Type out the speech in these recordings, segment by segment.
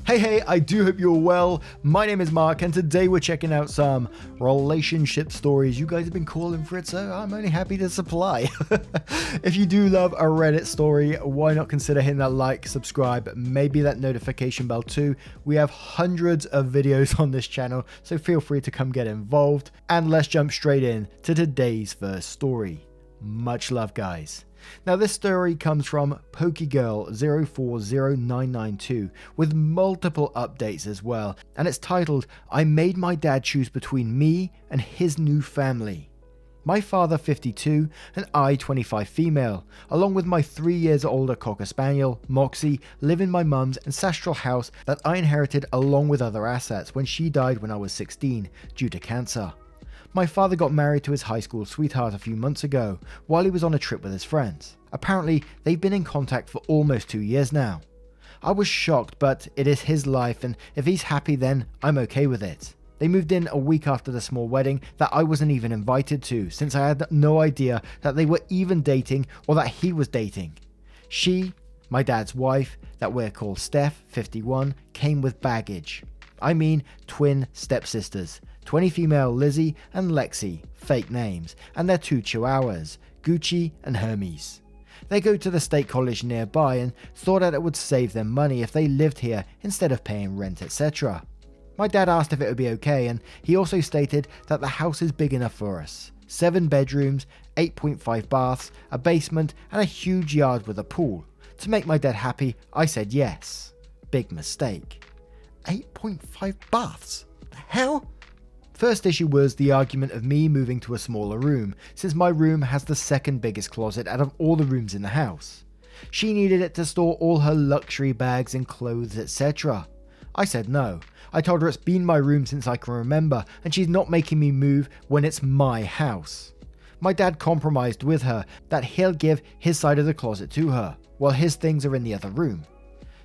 Hey, I do hope you're well. My name is Mark, and today we're checking out some relationship stories. You guys have been calling for it, so I'm only happy to supply. If you do love a Reddit story, why not consider hitting that like, subscribe, maybe that notification bell too. We have hundreds of videos on this channel, so feel free to come get involved. And let's jump straight in to today's first story. Much love, guys. Now this story comes from Pokegirl040992 with multiple updates as well, and it's titled, I made my dad choose between me and his new family. My father 52 and I 25 female, along with my 3 years older Cocker Spaniel, Moxie, live in my mum's ancestral house that I inherited along with other assets when she died when I was 16 due to cancer. My father got married to his high school sweetheart a few months ago while he was on a trip with his friends. Apparently, they've been in contact for almost 2 years now. I was shocked, but it is his life, and if he's happy then I'm okay with it. They moved in a week after the small wedding that I wasn't even invited to, since I had no idea that they were even dating or that he was dating. She, my dad's wife, that we're called Steph, 51, came with baggage. I mean twin stepsisters. 20 female Lizzie and Lexi, fake names, and their 2 chihuahuas, Gucci and Hermes. They go to the state college nearby and thought that it would save them money if they lived here instead of paying rent, etc. My dad asked if it would be okay, and he also stated that the house is big enough for us. 7 bedrooms, 8.5 baths, a basement, and a huge yard with a pool. To make my dad happy, I said yes. Big mistake. 8.5 baths? The hell? First issue was the argument of me moving to a smaller room, since my room has the second biggest closet out of all the rooms in the house. She needed it to store all her luxury bags and clothes, etc. I said no. I told her it's been my room since I can remember, and she's not making me move when it's my house. My dad compromised with her that he'll give his side of the closet to her, while his things are in the other room.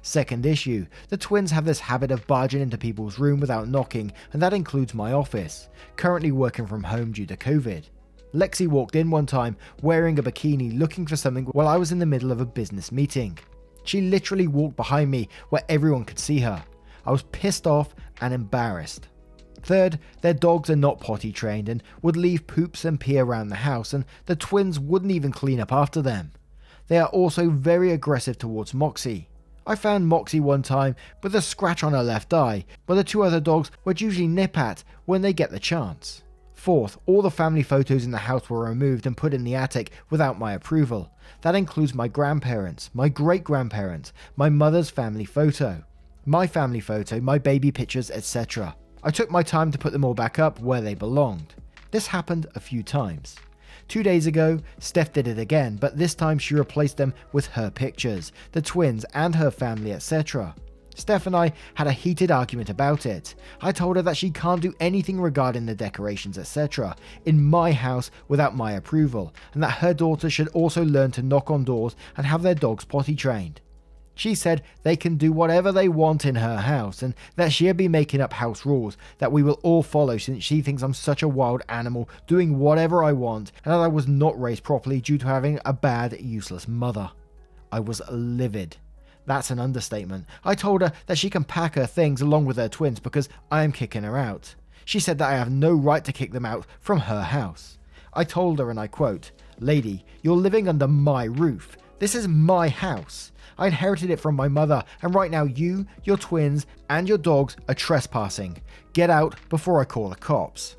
Second issue, the twins have this habit of barging into people's room without knocking, and that includes my office, currently working from home due to COVID. Lexi walked in one time wearing a bikini looking for something while I was in the middle of a business meeting. She literally walked behind me where everyone could see her. I was pissed off and embarrassed. Third, their dogs are not potty trained and would leave poops and pee around the house, and the twins wouldn't even clean up after them. They are also very aggressive towards Moxie. I found Moxie one time with a scratch on her left eye, but the 2 other dogs would usually nip at when they get the chance. Fourth, all the family photos in the house were removed and put in the attic without my approval. That includes my grandparents, my great-grandparents, my mother's family photo, my baby pictures, etc. I took my time to put them all back up where they belonged. This happened a few times. 2 days ago, Steph did it again, but this time she replaced them with her pictures, the twins and her family, etc. Steph and I had a heated argument about it. I told her that she can't do anything regarding the decorations, etc. in my house without my approval, and that her daughter should also learn to knock on doors and have their dogs potty trained. She said they can do whatever they want in her house, and that she'll be making up house rules that we will all follow since she thinks I'm such a wild animal doing whatever I want, and that I was not raised properly due to having a bad, useless mother. I was livid. That's an understatement. I told her that she can pack her things along with her twins because I am kicking her out. She said that I have no right to kick them out from her house. I told her, and I quote, "Lady, you're living under my roof. This is my house. I inherited it from my mother, and right now you, your twins, and your dogs are trespassing. Get out before I call the cops."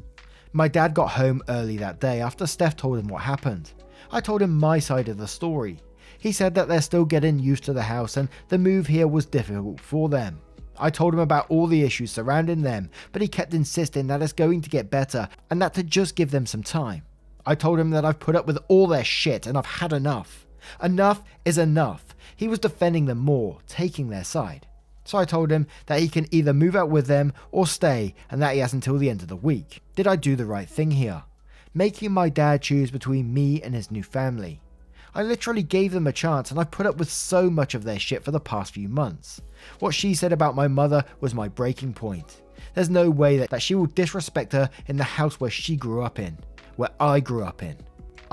My dad got home early that day after Steph told him what happened. I told him my side of the story. He said that they're still getting used to the house and the move here was difficult for them. I told him about all the issues surrounding them, but he kept insisting that it's going to get better and that to just give them some time. I told him that I've put up with all their shit and I've had enough. Enough is enough. He was defending them more, taking their side. So I told him that he can either move out with them or stay, and that he has until the end of the week. Did I do the right thing here? Making my dad choose between me and his new family. I literally gave them a chance, and I put up with so much of their shit for the past few months. What she said about my mother was my breaking point. There's no way that she will disrespect her in the house where she grew up in, where I grew up in.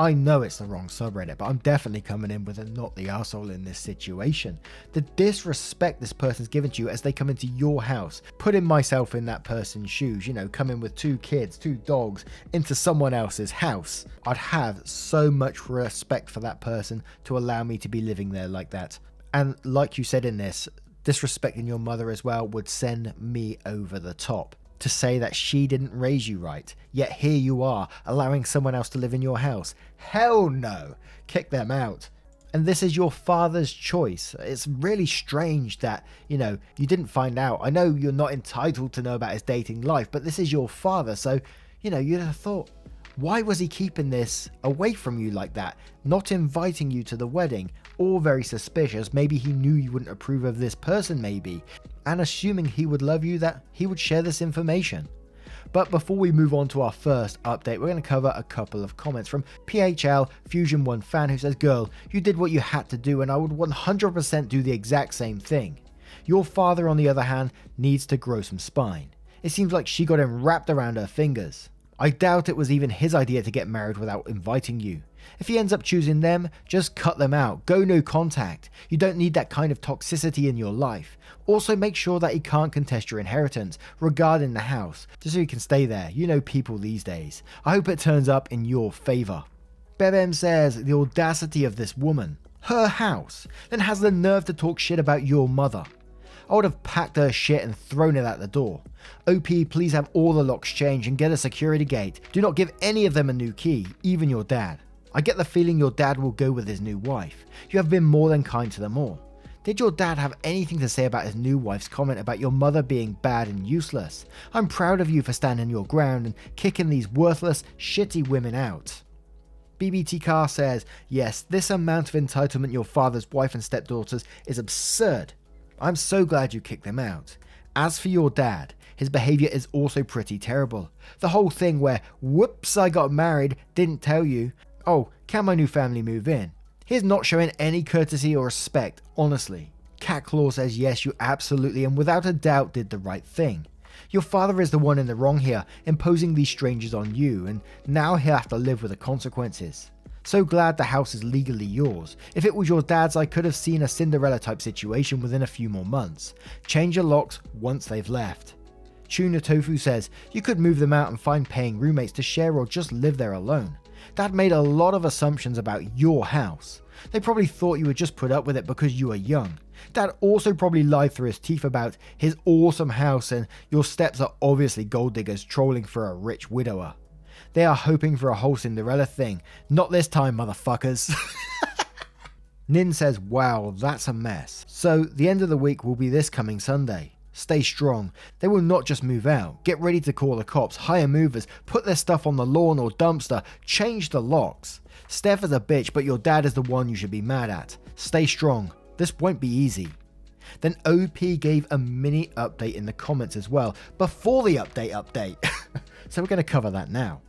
I know it's the wrong subreddit, but I'm definitely coming in with a not the arsehole in this situation. The disrespect this person's given to you as they come into your house. Putting myself in that person's shoes, you know, coming with 2 kids, 2 dogs into someone else's house. I'd have so much respect for that person to allow me to be living there like that. And like you said in this, disrespecting your mother as well would send me over the top. To say that she didn't raise you right, yet here you are, allowing someone else to live in your house. Hell no! Kick them out. And this is your father's choice. It's really strange that, you know, you didn't find out. I know you're not entitled to know about his dating life, but this is your father, so, you know, you'd have thought, why was he keeping this away from you like that? Not inviting you to the wedding? All very suspicious. Maybe he knew you wouldn't approve of this person, maybe. And assuming he would love you, that he would share this information. But before we move on to our first update, we're going to cover a couple of comments from PHL Fusion 1 fan, who says, "Girl, you did what you had to do and I would 100% do the exact same thing. Your father, on the other hand, needs to grow some spine. It seems like she got him wrapped around her fingers. I doubt it was even his idea to get married without inviting you. If he ends up choosing them, just cut them out. Go no contact. You don't need that kind of toxicity in your life. Also make sure that he can't contest your inheritance regarding the house, just so you can stay there. You know people these days. I hope it turns up in your favour." Bebem says, "The audacity of this woman. Her house. Then has the nerve to talk shit about your mother. I would have packed her shit and thrown it at the door. OP, please have all the locks changed and get a security gate. Do not give any of them a new key, even your dad. I get the feeling your dad will go with his new wife. You have been more than kind to them all. Did your dad have anything to say about his new wife's comment about your mother being bad and useless? I'm proud of you for standing your ground and kicking these worthless, shitty women out." BBT Car says, "Yes, this amount of entitlement your father's wife and stepdaughters is absurd. I'm so glad you kicked them out. As for your dad, his behaviour is also pretty terrible. The whole thing where, whoops, I got married, didn't tell you. Oh, can my new family move in? He's not showing any courtesy or respect, honestly." Cat Claw says, "Yes, you absolutely and without a doubt did the right thing. Your father is the one in the wrong here, imposing these strangers on you, and now he'll have to live with the consequences. So glad the house is legally yours. If it was your dad's, I could have seen a Cinderella type situation within a few more months. Change your locks once they've left." Tuna Tofu says, "You could move them out and find paying roommates to share or just live there alone. Dad made a lot of assumptions about your house. They probably thought you would just put up with it because you were young. Dad also probably lied through his teeth about his awesome house, and your steps are obviously gold diggers trolling for a rich widower. They are hoping for a whole Cinderella thing. Not this time, motherfuckers." Nin says, "Wow, that's a mess. So the end of the week will be this coming Sunday. Stay strong. They will not just move out. Get ready to call the cops, hire movers, put their stuff on the lawn or dumpster, change the locks. Steph is a bitch, but your dad is the one you should be mad at. Stay strong. This won't be easy." Then OP gave a mini update in the comments as well, before the update. So we're going to cover that now.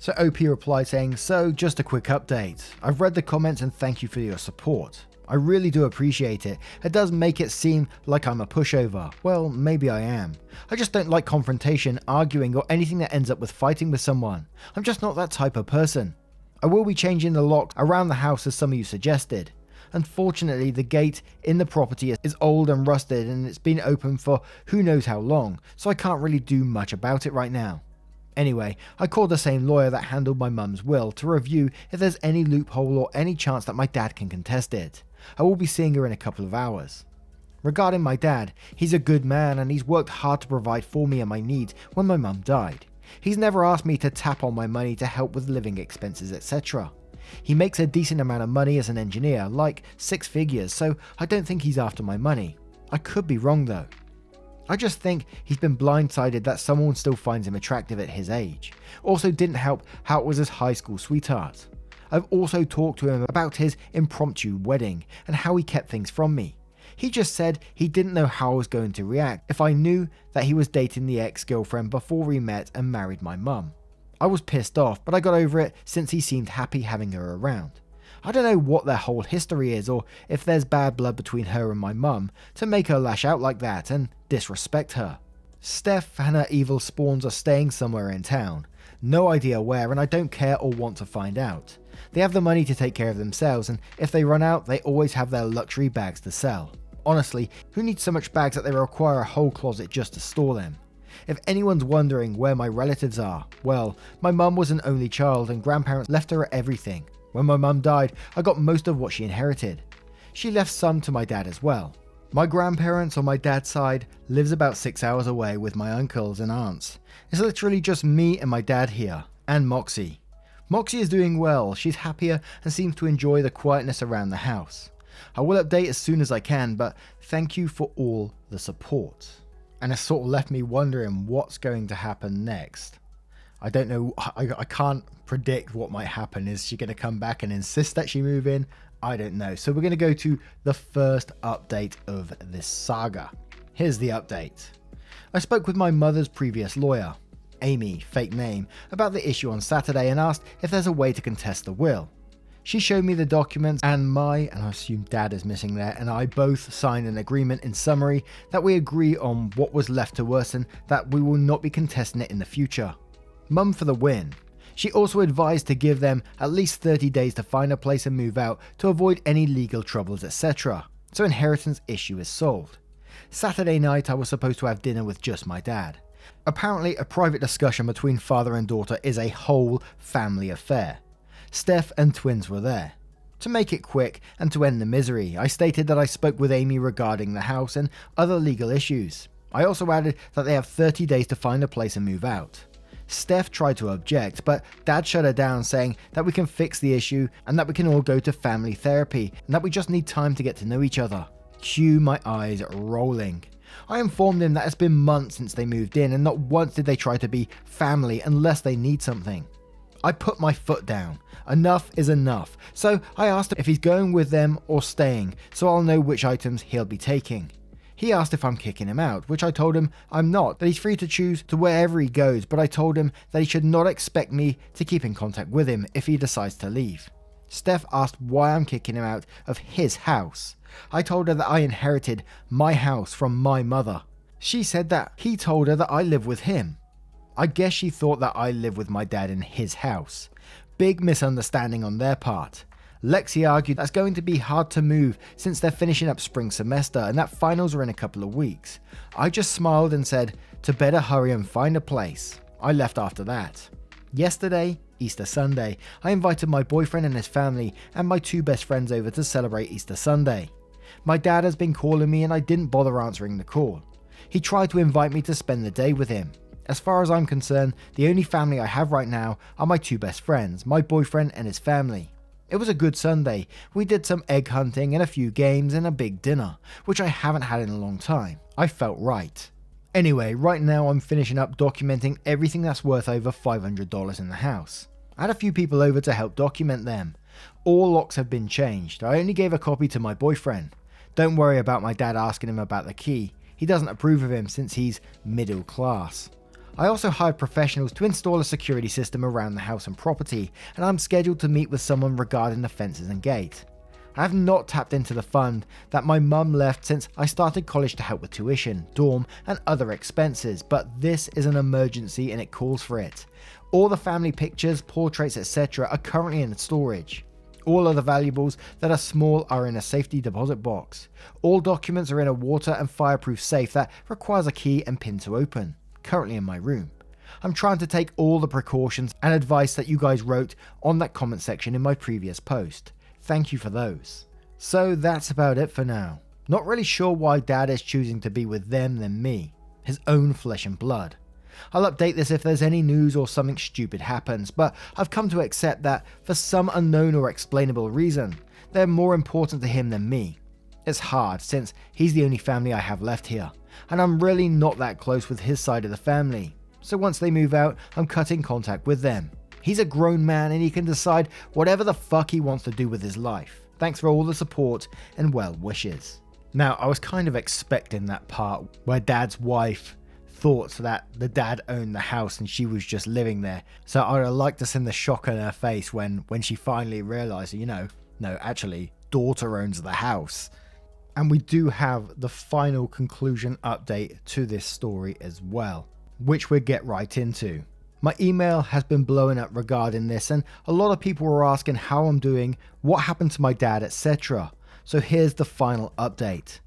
So OP replied saying, "So just a quick update. I've read the comments and thank you for your support. I really do appreciate it. It does make it seem like I'm a pushover. Well, maybe I am. I just don't like confrontation, arguing, or anything that ends up with fighting with someone. I'm just not that type of person. I will be changing the lock around the house as some of you suggested. Unfortunately, the gate in the property is old and rusted and it's been open for who knows how long, so I can't really do much about it right now. Anyway, I called the same lawyer that handled my mum's will to review if there's any loophole or any chance that my dad can contest it. I will be seeing her in a couple of hours. Regarding my dad, he's a good man and he's worked hard to provide for me and my needs when my mum died. He's never asked me to tap on my money to help with living expenses, etc. He makes a decent amount of money as an engineer, like 6 figures, so I don't think he's after my money. I could be wrong though. I just think he's been blindsided that someone still finds him attractive at his age. Also didn't help how it was his high school sweetheart. I've also talked to him about his impromptu wedding and how he kept things from me. He just said he didn't know how I was going to react if I knew that he was dating the ex-girlfriend before we met and married my mum. I was pissed off, but I got over it since he seemed happy having her around. I don't know what their whole history is or if there's bad blood between her and my mum to make her lash out like that and disrespect her. Steph and her evil spawns are staying somewhere in town. No idea where, and I don't care or want to find out. They have the money to take care of themselves, and if they run out, they always have their luxury bags to sell. Honestly, who needs so much bags that they require a whole closet just to store them? If anyone's wondering where my relatives are, well, my mum was an only child and grandparents left her everything. When my mum died, I got most of what she inherited. She left some to my dad as well. My grandparents on my dad's side lives about 6 hours away with my uncles and aunts. It's literally just me and my dad here, and Moxie. Moxie is doing well, she's happier and seems to enjoy the quietness around the house. I will update as soon as I can, but thank you for all the support. And it sort of left me wondering what's going to happen next. I don't know, I can't predict what might happen. Is she going to come back and insist that she move in? I don't know. So we're going to go to the first update of this saga. Here's the update. I spoke with my mother's previous lawyer, Amy, fake name, about the issue on Saturday and asked if there's a way to contest the will. She showed me the documents and I assume dad is missing there, and I both signed an agreement in summary that we agree on what was left to us and that we will not be contesting it in the future. Mum for the win. She also advised to give them at least 30 days to find a place and move out to avoid any legal troubles, etc. So inheritance issue is solved. Saturday night I was supposed to have dinner with just my dad. Apparently a private discussion between father and daughter is a whole family affair. Steph and twins were there. To make it quick and to end the misery, I stated that I spoke with Amy regarding the house and other legal issues. I also added that they have 30 days to find a place and move out. Steph tried to object, but Dad shut her down, saying that we can fix the issue and that we can all go to family therapy and that we just need time to get to know each other. Cue my eyes rolling. I informed him that it's been months since they moved in and not once did they try to be family unless they need something. I put my foot down. Enough is enough. So I asked him if he's going with them or staying, so I'll know which items he'll be taking. He asked if I'm kicking him out, which I told him I'm not, that he's free to choose to wherever he goes, but I told him that he should not expect me to keep in contact with him if he decides to leave. Steph asked why I'm kicking him out of his house. I told her that I inherited my house from my mother. She said that he told her that I live with him. I guess she thought that I live with my dad in his house. Big misunderstanding on their part. Lexi argued that's going to be hard to move since they're finishing up spring semester and that finals are in a couple of weeks. I just smiled and said to better hurry and find a place. I left after that. Yesterday, Easter Sunday, I invited my boyfriend and his family and my 2 best friends over to celebrate Easter Sunday. My dad has been calling me and I didn't bother answering the call. He tried to invite me to spend the day with him. As far as I'm concerned, the only family I have right now are my 2 best friends, my boyfriend and his family. It was a good Sunday. We did some egg hunting and a few games and a big dinner, which I haven't had in a long time. I felt right. Anyway, right now I'm finishing up documenting everything that's worth over $500 in the house. I had a few people over to help document them. All locks have been changed. I only gave a copy to my boyfriend. Don't worry about my dad asking him about the key. He doesn't approve of him since he's middle class. I also hired professionals to install a security system around the house and property, and I'm scheduled to meet with someone regarding the fences and gate. I have not tapped into the fund that my mum left since I started college to help with tuition, dorm, and other expenses, but this is an emergency and it calls for it. All the family pictures, portraits, etc. are currently in storage. All other valuables that are small are in a safety deposit box. All documents are in a water and fireproof safe that requires a key and pin to open. Currently in my room. I'm trying to take all the precautions and advice that you guys wrote on that comment section in my previous post. Thank you for those. So that's about it for now. Not really sure why Dad is choosing to be with them than me, his own flesh and blood. I'll update this if there's any news or something stupid happens, but I've come to accept that for some unknown or explainable reason, they're more important to him than me. It's hard since he's the only family I have left here, and I'm really not that close with his side of the family. So once they move out, I'm cutting contact with them. He's a grown man and he can decide whatever the fuck he wants to do with his life. Thanks for all the support and well wishes. Now, I was kind of expecting that part where Dad's wife thought that the dad owned the house and she was just living there. So I would like to send the shock on her face when she finally realized, no, actually, daughter owns the house. And we do have the final conclusion update to this story as well, which we'll get right into. My email has been blowing up regarding this, and a lot of people were asking how I'm doing, what happened to my dad, etc. So here's the final update.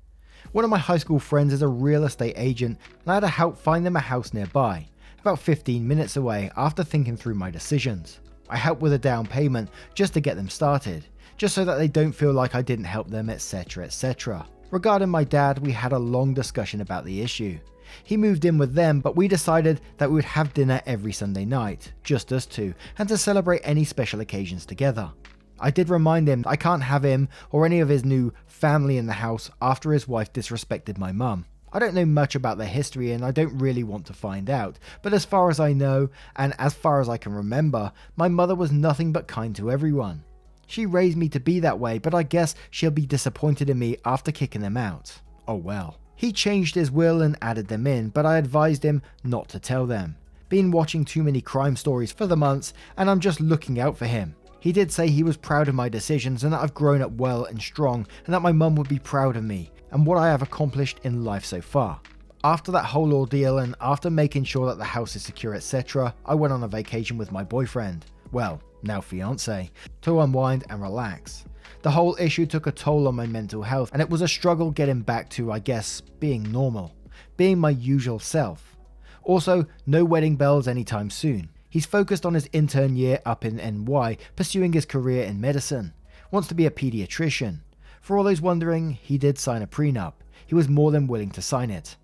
One of my high school friends is a real estate agent, and I had to help find them a house nearby, about 15 minutes away after thinking through my decisions. I helped with a down payment just to get them started, just so that they don't feel like I didn't help them, etc, etc. Regarding my dad, we had a long discussion about the issue. He moved in with them, but we decided that we would have dinner every Sunday night, just us two, and to celebrate any special occasions together. I did remind him I can't have him or any of his new family in the house after his wife disrespected my mum. I don't know much about their history and I don't really want to find out, but as far as I know, and as far as I can remember, my mother was nothing but kind to everyone. She raised me to be that way, but I guess she'll be disappointed in me after kicking them out. Oh well. He changed his will and added them in, but I advised him not to tell them. Been watching too many crime stories for the months and I'm just looking out for him. He did say he was proud of my decisions and that I've grown up well and strong and that my mum would be proud of me and what I have accomplished in life so far. After that whole ordeal and after making sure that the house is secure, etc., I went on a vacation with my boyfriend, well, now fiance, to unwind and relax. The whole issue took a toll on my mental health and it was a struggle getting back to, I guess, being normal, being my usual self. Also, no wedding bells anytime soon. He's focused on his intern year up in NY, pursuing his career in medicine. Wants to be a pediatrician. For all those wondering, he did sign a prenup. He was more than willing to sign it.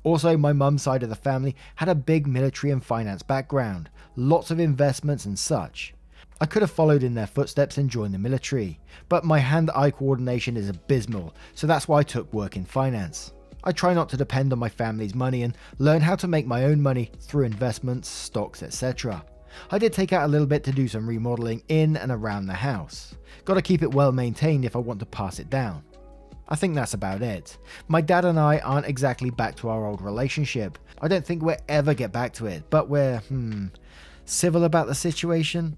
Also, my mum's side of the family had a big military and finance background, lots of investments and such. I could have followed in their footsteps and joined the military, but my hand-eye coordination is abysmal, so that's why I took work in finance. I try not to depend on my family's money and learn how to make my own money through investments, stocks, etc. I did take out a little bit to do some remodeling in and around the house. Gotta keep it well maintained if I want to pass it down. I think that's about it. My dad and I aren't exactly back to our old relationship. I don't think we'll ever get back to it, but we're, civil about the situation.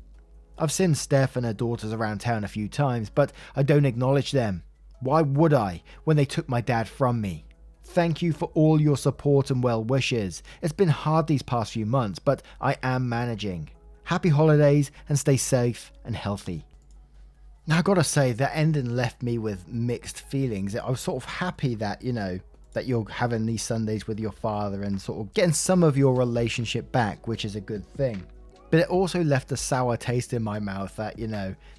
I've seen Steph and her daughters around town a few times, but I don't acknowledge them. Why would I, when they took my dad from me? Thank you for all your support and well wishes. It's been hard these past few months, but I am managing. Happy holidays and stay safe and healthy. Now I gotta say, that ending left me with mixed feelings. I was sort of happy that, that you're having these Sundays with your father and sort of getting some of your relationship back, which is a good thing. But it also left a sour taste in my mouth that,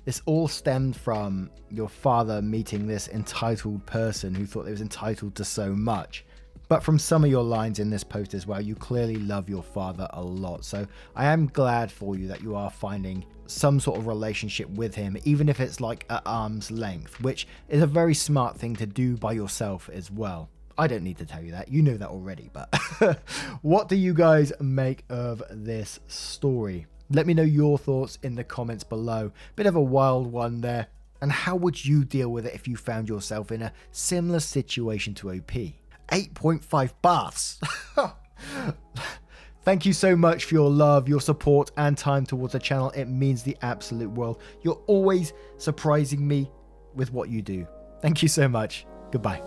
this all stemmed from your father meeting this entitled person who thought they was entitled to so much. But from some of your lines in this post as well, you clearly love your father a lot. So I am glad for you that you are finding some sort of relationship with him, even if it's like at arm's length, which is a very smart thing to do by yourself as well. I don't need to tell you that, you know that already, but what do you guys make of this story? Let me know your thoughts in the comments below. Bit of a wild one there. And how would you deal with it if you found yourself in a similar situation to OP? 8.5 baths. Thank you so much for your love, your support and time towards the channel. It means the absolute world. You're always surprising me with what you do. Thank you so much. Goodbye.